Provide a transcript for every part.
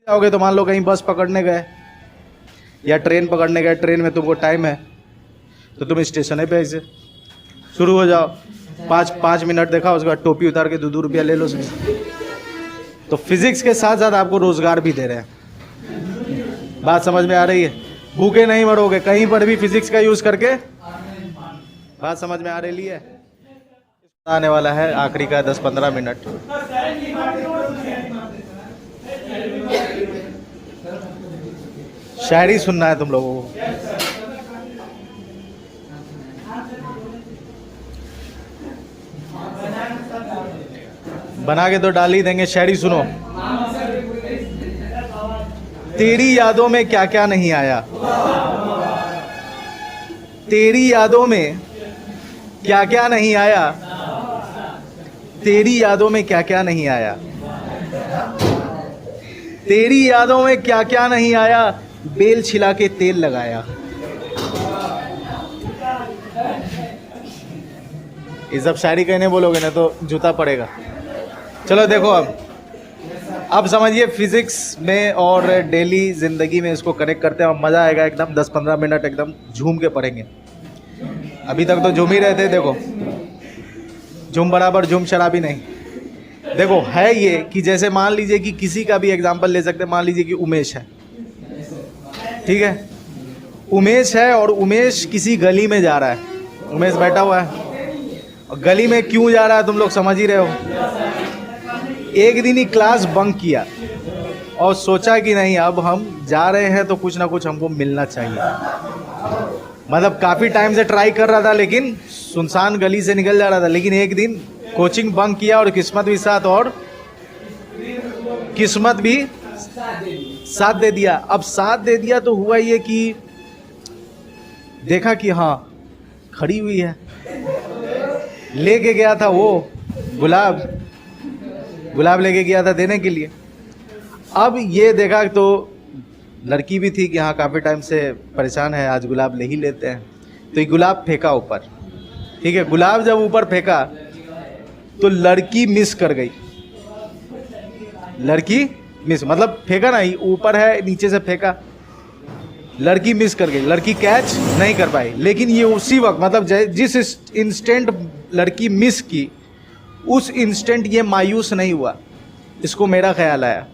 हो गए तो मान लो कहीं बस पकड़ने गए या ट्रेन पकड़ने गए, ट्रेन में तुमको टाइम है तो तुम स्टेशन पे ऐसे शुरू हो जाओ, 5 मिनट देखा, उसके बाद टोपी उतार के 2 रुपया ले लो। तो फिजिक्स के साथ साथ आपको रोजगार भी दे रहे हैं। बात समझ में आ रही है? भूखे नहीं मरोगे, कहीं पर भी फिजिक्स का यूज करके। बात समझ में आ रही है? आने वाला है आखिरी का 10-15 मिनट। शायरी सुनना है तुम लोगों को। बना के तो डाल ही देंगे। शायरी सुनो। तेरी यादों में क्या क्या नहीं आया, तेरी यादों में क्या क्या नहीं आया, तेरी यादों में क्या क्या नहीं आया, तेरी यादों में क्या क्या नहीं आया, बेल छिला के तेल लगाया। ये सब शायरी कहने बोलोगे ना तो जूता पड़ेगा। चलो देखो, अब समझिए फिजिक्स में और डेली ज़िंदगी में इसको कनेक्ट करते हैं और मज़ा आएगा एकदम। 10-15 मिनट एकदम झूम के पढ़ेंगे। अभी तक तो झूम ही रहे थे। देखो, झूम बराबर झूम शराबी नहीं। देखो है ये कि जैसे मान लीजिए कि किसी का भी एग्जांपल ले सकते हैं। मान लीजिए कि उमेश है, ठीक है, उमेश है और उमेश किसी गली में जा रहा है। उमेश बैठा हुआ है और गली में क्यों जा रहा है तुम लोग समझ ही रहे हो। एक दिन ही क्लास बंक किया और सोचा कि नहीं अब हम जा रहे हैं तो कुछ ना कुछ हमको मिलना चाहिए। मतलब काफ़ी टाइम से ट्राई कर रहा था लेकिन सुनसान गली से निकल जा रहा था। लेकिन एक दिन कोचिंग बंक किया और किस्मत भी साथ, और किस्मत भी साथ दे दिया। अब साथ दे दिया तो हुआ ये कि देखा कि हाँ खड़ी हुई है, लेके गया था वो गुलाब लेके गया था देने के लिए। अब ये देखा तो लड़की भी थी कि हाँ काफ़ी टाइम से परेशान है, आज गुलाब ले ही लेते हैं। तो ये गुलाब फेंका ऊपर, ठीक है। गुलाब जब ऊपर फेंका तो लड़की मिस कर गई। लड़की मिस मतलब फेंका ना, ऊपर है नीचे से फेंका, लड़की मिस कर गई, लड़की कैच नहीं कर पाई। लेकिन ये उसी वक्त मतलब जिस इंस्टेंट लड़की मिस की उस इंस्टेंट ये मायूस नहीं हुआ। इसको मेरा ख्याल आया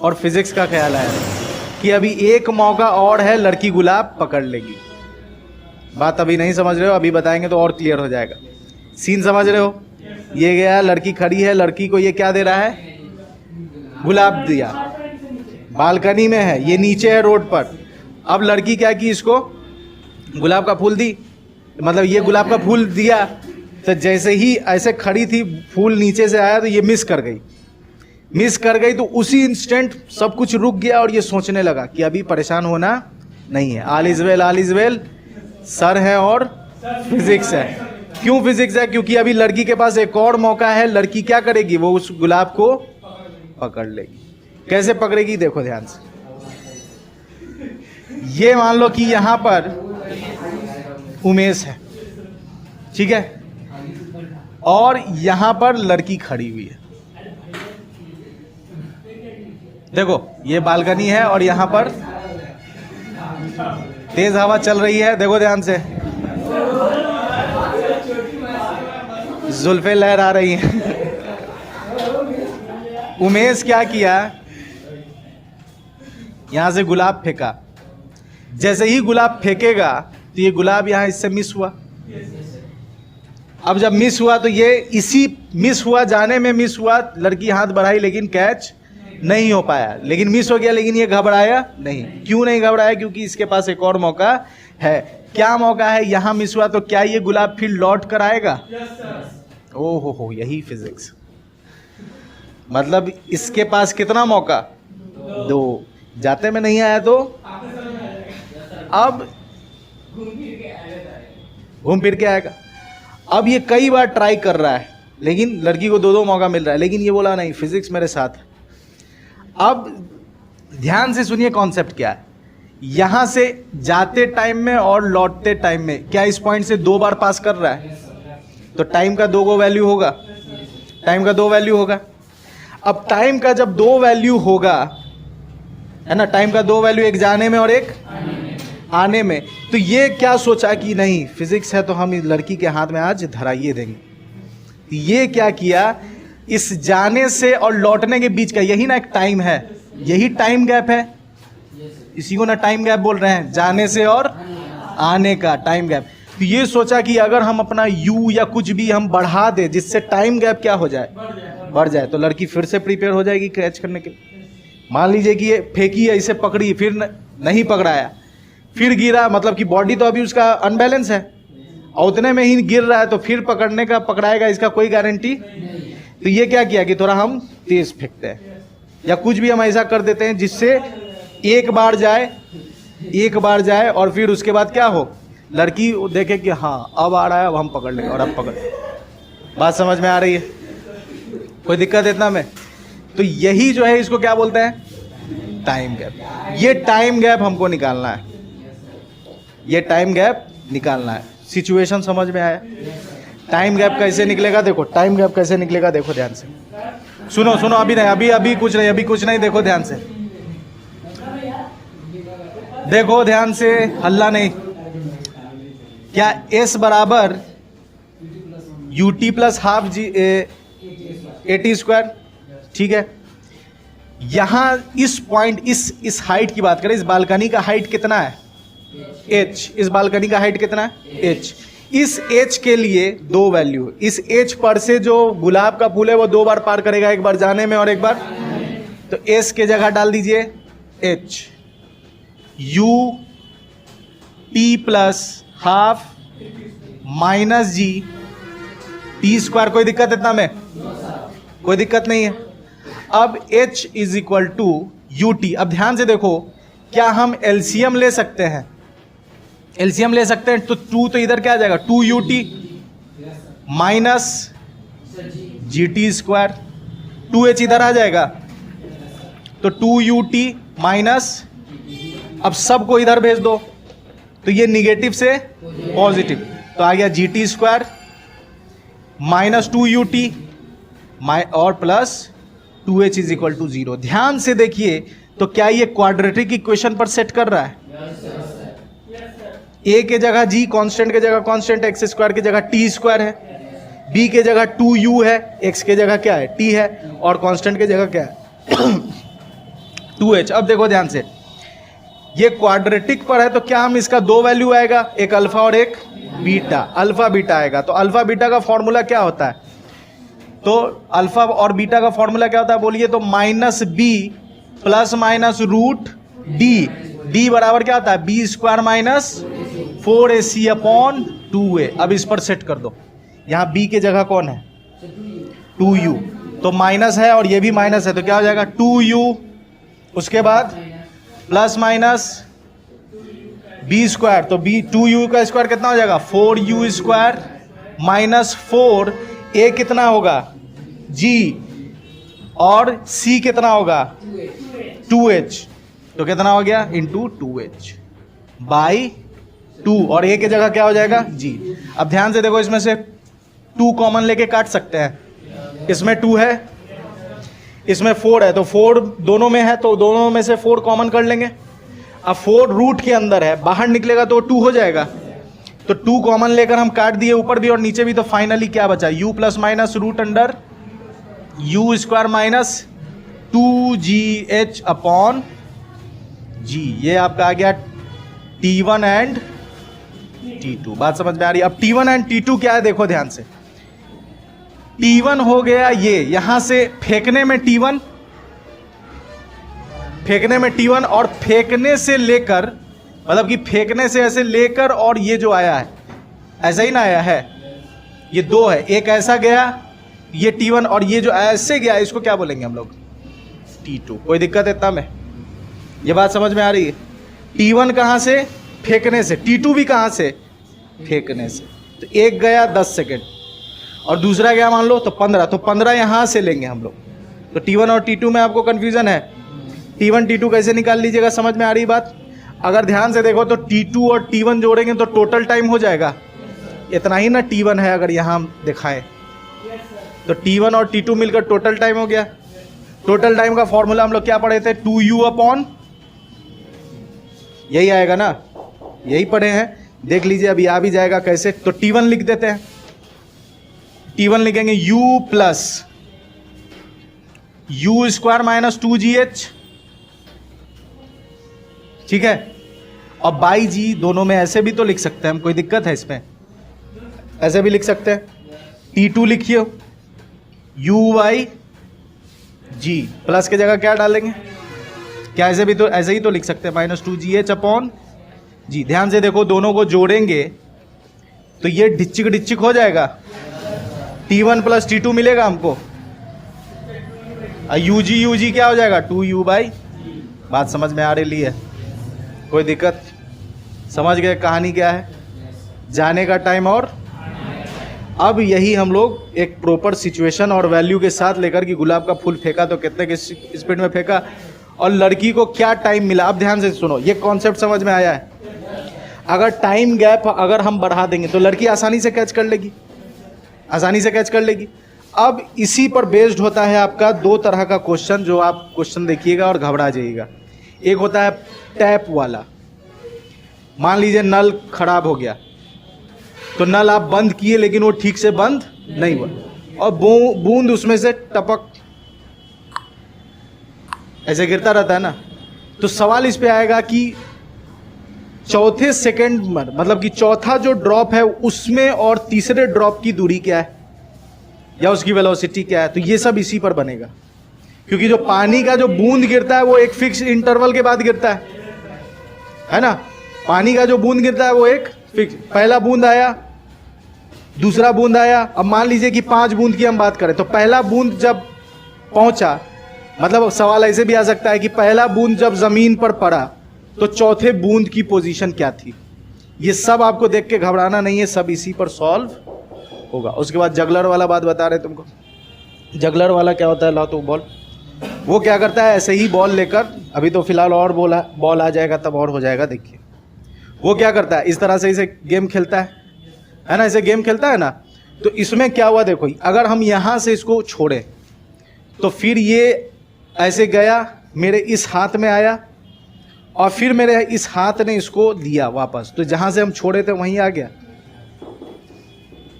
और फिजिक्स का ख्याल आया कि अभी एक मौका और है, लड़की गुलाब पकड़ लेगी। बात अभी नहीं समझ रहे हो, अभी बताएंगे तो और क्लियर हो जाएगा। सीन समझ रहे हो? ये गया, लड़की खड़ी है, लड़की को ये क्या दे रहा है, गुलाब दिया। बालकनी में है, ये नीचे है रोड पर। अब लड़की क्या की, इसको गुलाब का फूल दी, मतलब ये गुलाब का फूल दिया। तो जैसे ही ऐसे खड़ी थी, फूल नीचे से आया तो ये मिस कर गई। तो उसी इंस्टेंट सब कुछ रुक गया और ये सोचने लगा कि अभी परेशान होना नहीं है। ऑल इज वेल सर है और फिजिक्स है। क्यों फिजिक्स है? क्योंकि अभी लड़की के पास एक और मौका है। लड़की क्या करेगी, वो उस गुलाब को पकड़ लेगी। कैसे पकड़ेगी देखो ध्यान से। ये मान लो कि यहां पर उमेश है, ठीक है, और यहां पर लड़की खड़ी हुई है। देखो ये बालकनी है और यहां पर तेज हवा चल रही है। देखो ध्यान से, जुल्फे लहरा रही हैं। उमेश क्या किया, यहां से गुलाब फेंका। जैसे ही गुलाब फेंकेगा तो ये गुलाब यहां इससे मिस हुआ। अब जब मिस हुआ तो ये इसी मिस हुआ, जाने में मिस हुआ, लड़की हाथ बढ़ाई लेकिन कैच नहीं हो पाया, लेकिन मिस हो गया। लेकिन ये घबराया नहीं। क्यों नहीं घबराया? क्योंकि इसके पास एक और मौका है। क्या मौका है? यहां मिस हुआ तो क्या ये गुलाब फिर लौट कर आएगा? ओहो हो, यही फिजिक्स। मतलब इसके पास कितना मौका? 2। जाते में नहीं आया तो अब घूम फिर के आएगा। अब ये कई बार ट्राई कर रहा है लेकिन लड़की को 2 मौका मिल रहा है, लेकिन ये बोला नहीं, फिजिक्स मेरे साथ है। अब ध्यान से सुनिए कॉन्सेप्ट क्या है। यहां से जाते टाइम में और लौटते टाइम में क्या इस पॉइंट से 2 बार पास कर रहा है, तो टाइम का 2 वैल्यू होगा। टाइम का 2 वैल्यू होगा। अब टाइम का जब 2 वैल्यू होगा है ना, टाइम का दो वैल्यू, एक जाने में और एक आने में। तो ये क्या सोचा कि नहीं फिजिक्स है तो हम इस लड़की के हाथ में आज धराइए देंगे। ये क्या किया, इस जाने से और लौटने के बीच का यही ना एक टाइम है, यही टाइम गैप है, इसी को ना टाइम गैप बोल रहे हैं, जाने से और आने का टाइम गैप। तो ये सोचा कि अगर हम अपना यू या कुछ भी हम बढ़ा दे जिससे टाइम गैप क्या हो जाए, बढ़ जाए, तो लड़की फिर से प्रिपेयर हो जाएगी कैच करने के लिए। मान लीजिए कि ये फेंकी है, इसे पकड़ी, फिर नहीं पकड़ाया, फिर गिरा, मतलब कि बॉडी तो अभी उसका अनबैलेंस है और उतने में ही गिर रहा है, तो फिर पकड़ने का पकड़ाएगा इसका कोई गारंटी। तो ये क्या किया कि थोड़ा हम तेज फेंकते हैं या कुछ भी हम ऐसा कर देते हैं जिससे एक बार जाए और फिर उसके बाद क्या हो, लड़की देखे कि हाँ अब आ रहा है, अब हम पकड़ लेंगे और अब पकड़। बात समझ में आ रही है? कोई दिक्कत इतना में? तो यही जो है इसको क्या बोलते हैं, टाइम गैप। ये टाइम गैप हमको निकालना है, ये टाइम गैप निकालना है। सिचुएशन समझ में आया? टाइम गैप कैसे निकलेगा देखो, टाइम गैप कैसे निकलेगा देखो ध्यान से, सुनो अभी नहीं, अभी कुछ नहीं, देखो ध्यान से, देखो ध्यान से, हल्ला नहीं। क्या s बराबर ut plus half G AT square, ठीक है। यहां इस पॉइंट, इस हाइट की बात करें, इस बालकनी का हाइट कितना है h, इस बालकनी का हाइट कितना है h। इस h के लिए दो वैल्यू, इस h पर से जो गुलाब का फूल है वो दो बार पार करेगा, एक बार जाने में और एक बार, तो s के जगह डाल दीजिए h, u t plus half minus G T square. कोई दिक्कत इतना में? कोई दिक्कत नहीं है। अब h is equal to U T. अब ध्यान से देखो, क्या हम एलसीएम ले सकते हैं? एलसीएम ले सकते हैं, तो 2 तो इधर क्या आ जाएगा, 2ut minus G T square, 2h इधर आ जाएगा तो 2ut माइनस, अब सबको इधर भेज दो तो ये निगेटिव से पॉजिटिव, तो आ गया G T square minus 2ut और plus 2h is equal to 0। ध्यान से देखिए, तो क्या ये क्वाड्रेटिक इक्वेशन पर सेट कर रहा है? a के जगह g, कांस्टेंट के जगह कांस्टेंट, एक्स स्क्वायर की जगह टी स्क्वायर है, b के जगह 2u है, x के जगह क्या है t है, और कांस्टेंट के जगह क्या है 2h। अब देखो ध्यान से, ये क्वाड्रेटिक पर है तो क्या हम इसका दो वैल्यू आएगा, एक अल्फा और एक बीटा, अल्फा बीटा आएगा। तो अल्फा बीटा का फॉर्मूला क्या होता है, तो अल्फा और बीटा का फॉर्मूला क्या होता है बोलिए, तो minus B plus minus root D, D बराबर क्या होता है B square minus 4ac upon 2a। अब इस पर सेट कर दो, यहाँ b के जगह कौन है 2u, तो माइनस है और ये भी माइनस है, तो क्या हो जाएगा 2u, उसके बाद प्लस माइनस बी स्क्वायर, तो बी 2u का स्क्वायर कितना हो जाएगा 4u स्क्वायर माइनस 4, a कितना होगा g और c कितना होगा 2h, तो कितना हो गया इंटू 2h बाई 2, और a की जगह क्या हो जाएगा g। अब ध्यान से देखो, इसमें से 2 कॉमन लेके काट सकते हैं, इसमें 2 है, इसमें 4 है, तो 4 दोनों में है, तो दोनों में से 4 कॉमन कर लेंगे। अब 4 रूट के अंदर है, बाहर निकलेगा तो 2 हो जाएगा, तो 2 कॉमन लेकर हम काट दिए ऊपर भी और नीचे भी, तो फाइनली क्या बचा u plus minus root under u square minus 2gh upon g। ये आपका आ गया T1 एंड T2। बात समझ में आ रही है? अब T1 एंड T2 क्या है देखो ध्यान से, T1 हो गया ये, यहां से फेंकने में T1, फेंकने में T1, और फेंकने से लेकर, मतलब कि फेंकने से ऐसे लेकर, और ये जो आया है ऐसा ही ना आया है, ये 2 है, एक ऐसा गया ये T1, और ये जो ऐसे गया इसको क्या बोलेंगे हम लोग T2। कोई दिक्कत है इतना में? ये बात समझ में आ रही है? T1 कहां से फेंकने से, T2 भी कहां से फेंकने से, तो एक गया 10 सेकेंड और दूसरा गया मान लो तो 15, तो 15 यहां से लेंगे हम लोग। तो T1 और T2 में आपको कंफ्यूजन है, T1 T2 कैसे निकाल लीजिएगा, समझ में आ रही बात? अगर ध्यान से देखो तो T2 और T1 जोड़ेंगे तो टोटल टाइम हो जाएगा इतना ही ना, T1 है अगर यहाँ हम दिखाएं तो T1 और T2 मिलकर टोटल टाइम हो गया। टोटल टाइम का फॉर्मूला हम लोग क्या पढ़े थे, 2u अपॉन यही आएगा ना, यही पढ़े हैं, देख लीजिए अभी आ भी जाएगा कैसे। तो T1 लिख देते हैं, T1 लिखेंगे U plus U square minus 2GH, ठीक है। और बाई जी दोनों में ऐसे भी तो लिख सकते हैं हम, कोई दिक्कत है इसमें, ऐसे भी लिख सकते हैं। T2 लिखिए UI G, प्लस की जगह क्या डालेंगे, क्या ऐसे भी तो, ऐसे ही तो लिख सकते हैं माइनस 2GH अपॉन G। ध्यान से देखो, दोनों को जोड़ेंगे तो ये डिच्चिक डिच्चिक हो जाएगा, T1 प्लस T2 मिलेगा हमको, UG क्या हो जाएगा 2U बाई। बात समझ में आ रही है, कोई दिक्कत, समझ गए कहानी क्या है, जाने का टाइम। और अब यही हम लोग एक प्रॉपर सिचुएशन और वैल्यू के साथ लेकर कि गुलाब का फूल फेंका तो कितने के स्पीड में फेंका और लड़की को क्या टाइम मिला। अब ध्यान से सुनो, ये कॉन्सेप्ट समझ में आया है। अगर टाइम गैप अगर हम बढ़ा देंगे तो लड़की आसानी से कैच कर लेगी, आसानी से कैच कर लेगी। अब इसी पर बेस्ड होता है आपका दो तरह का क्वेश्चन, जो आप क्वेश्चन देखिएगा और घबरा जाइएगा। एक होता है टैप वाला, मान लीजिए नल खराब हो गया तो नल आप बंद किए लेकिन वो ठीक से बंद नहीं हुआ और बूंद उसमें से टपक ऐसे गिरता रहता है ना। तो सवाल इस पे आएगा कि चौथे सेकंड में, मतलब कि चौथा जो ड्रॉप है उसमें और तीसरे ड्रॉप की दूरी क्या है या उसकी वेलोसिटी क्या है। तो ये सब इसी पर बनेगा, क्योंकि जो पानी का जो बूंद गिरता है वो एक फिक्स इंटरवल के बाद गिरता है ना। पानी का जो बूंद गिरता है वो एक फिक्स, पहला बूंद आया, दूसरा बूंद आया। अब मान लीजिए कि 5 बूंद की हम बात करें तो पहला बूंद जब पहुंचा, मतलब सवाल ऐसे भी आ सकता है कि पहला बूंद जब जमीन पर पड़ा तो चौथे बूंद की पोजीशन क्या थी। ये सब आपको देख के घबराना नहीं है, सब इसी पर सॉल्व होगा। उसके बाद जगलर वाला बात बता रहे तुमको। जगलर वाला क्या होता है, लाओ तो बॉल, वो क्या करता है, ऐसे ही बॉल लेकर, अभी तो फिलहाल और बॉल आ जाएगा तब और हो जाएगा। देखिए वो क्या करता है, इस तरह से इसे गेम खेलता है ना, इसे गेम खेलता है ना। तो इसमें क्या हुआ देखो, अगर हम यहाँ से इसको छोड़ें तो फिर ये ऐसे गया, मेरे इस हाथ में आया और फिर मेरे इस हाथ ने इसको दिया वापस, तो जहाँ से हम छोड़े थे वहीं आ गया।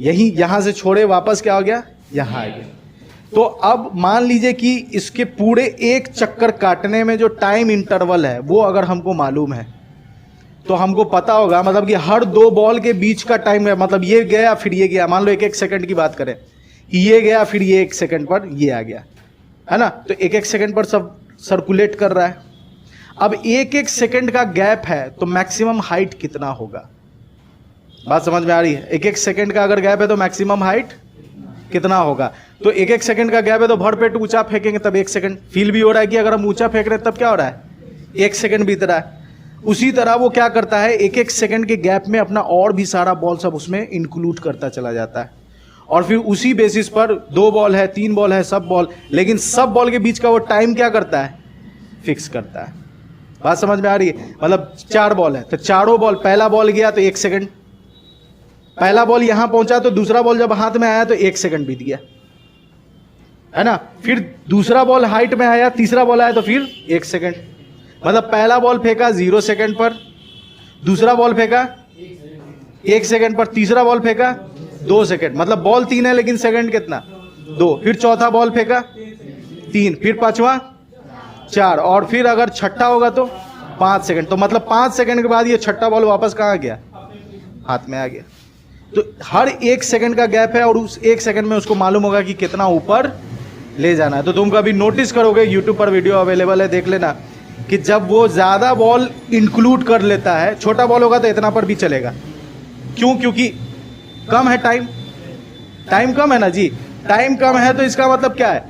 यही यहाँ से छोड़े वापस क्या हो गया, यहाँ आ गया। तो अब मान लीजिए कि इसके पूरे एक चक्कर काटने में जो टाइम इंटरवल है वो अगर हमको मालूम है तो हमको पता होगा, मतलब कि हर 2 बॉल के बीच का टाइम है, मतलब ये गया फिर ये गया। मान लो 1-1 सेकंड की बात करें, ये गया फिर ये 1 सेकंड पर ये आ गया, है ना। तो 1-1 सेकंड पर सब सर्कुलेट कर रहा है। अब 1-1 सेकंड का गैप है तो मैक्सिमम हाइट कितना होगा, बात समझ में आ रही है। 1-1 सेकंड का अगर गैप है तो मैक्सिमम हाइट कितना होगा। तो 1-1 सेकंड का गैप है तो भरपेट ऊंचा फेंकेंगे तब 1 सेकंड। फील भी हो रहा है कि अगर हम ऊंचा फेंक रहे हैं तब क्या हो रहा है, 1 सेकंड बीत रहा है। उसी तरह वो क्या करता है, 1-1 सेकंड के गैप में अपना और भी सारा बॉल सब उसमें इंक्लूड करता चला जाता है और फिर उसी बेसिस पर 2 बॉल है, 3 बॉल है, सब बॉल, लेकिन सब बॉल के बीच का वो टाइम क्या करता है, फिक्स करता है। बात समझ में आ रही है। मतलब 4 बॉल है तो चारों बॉल, पहला बॉल गया तो 1 सेकंड, पहला बॉल यहां पहुंचा तो दूसरा बॉल जब हाथ में आया तो 1 सेकंड बीत गया, है ना। फिर दूसरा बॉल हाइट में आया, तीसरा बॉल आया तो फिर 1 सेकंड। मतलब पहला बॉल फेंका 0 सेकंड पर, दूसरा बॉल फेंका 1 सेकंड पर, तीसरा बॉल फेंका 2 सेकंड। मतलब बॉल 3 है लेकिन सेकंड कितना, 2। फिर चौथा बॉल फेंका 3, फिर पांचवा 4 और फिर अगर छठा होगा तो 5 सेकंड। तो मतलब 5 सेकंड के बाद ये छठा बॉल वापस कहाँ गया, हाथ में आ गया। तो हर 1 सेकंड का गैप है और उस 1 सेकंड में उसको मालूम होगा कि कितना ऊपर ले जाना है। तो तुम कभी नोटिस करोगे, यूट्यूब पर वीडियो अवेलेबल है, देख लेना, कि जब वो ज़्यादा बॉल इंक्लूड कर लेता है, छोटा बॉल होगा तो इतना पर भी चलेगा। क्यों, क्योंकि कम है टाइम कम है ना जी। टाइम कम है तो इसका मतलब क्या है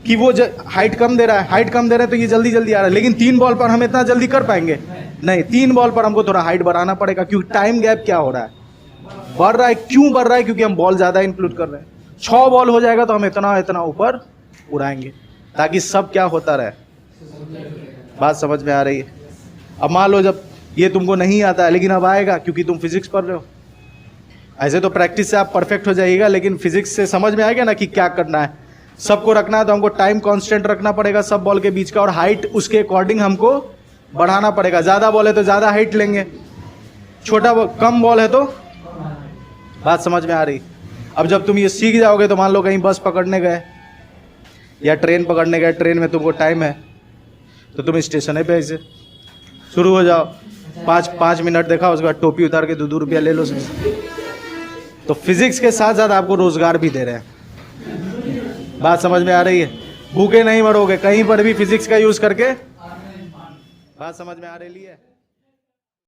कि वो हाइट कम दे रहा है, हाइट कम दे रहा है तो ये जल्दी जल्दी आ रहा है। लेकिन 3 बॉल पर हम इतना जल्दी कर पाएंगे नहीं, 3 बॉल पर हमको थोड़ा हाइट बढ़ाना पड़ेगा, क्योंकि टाइम गैप क्या हो रहा है, बढ़ रहा है। क्यों बढ़ रहा है, क्योंकि हम बॉल ज़्यादा इंक्लूड कर रहे हैं। 6 बॉल हो जाएगा तो हम इतना ऊपर उड़ाएंगे ताकि सब क्या होता रहे। बात समझ में आ रही है। अब मान लो जब ये तुमको नहीं आता है लेकिन अब आएगा क्योंकि तुम फिजिक्स पढ़ रहे हो। ऐसे तो प्रैक्टिस से आप परफेक्ट हो जाइएगा, लेकिन फिजिक्स से समझ में आएगा ना कि क्या करना है। सबको रखना है तो हमको टाइम कांस्टेंट रखना पड़ेगा सब बॉल के बीच का, और हाइट उसके अकॉर्डिंग हमको बढ़ाना पड़ेगा। ज़्यादा बॉल है तो ज़्यादा हाइट लेंगे, छोटा कम बॉल है तो, बात समझ में आ रही। अब जब तुम ये सीख जाओगे तो मान लो कहीं बस पकड़ने गए या ट्रेन पकड़ने गए, ट्रेन में तुमको टाइम है तो तुम स्टेशन पे ऐसे शुरू हो जाओ, 5 मिनट देखा, उसके बाद टोपी उतार के 2 रुपया ले लो उसमें। तो फिजिक्स के साथ साथ आपको रोजगार भी दे रहे हैं। बात समझ में आ रही है? भूखे नहीं मरोगे, कहीं पर भी फिजिक्स का यूज करके। बात समझ में आ रही है?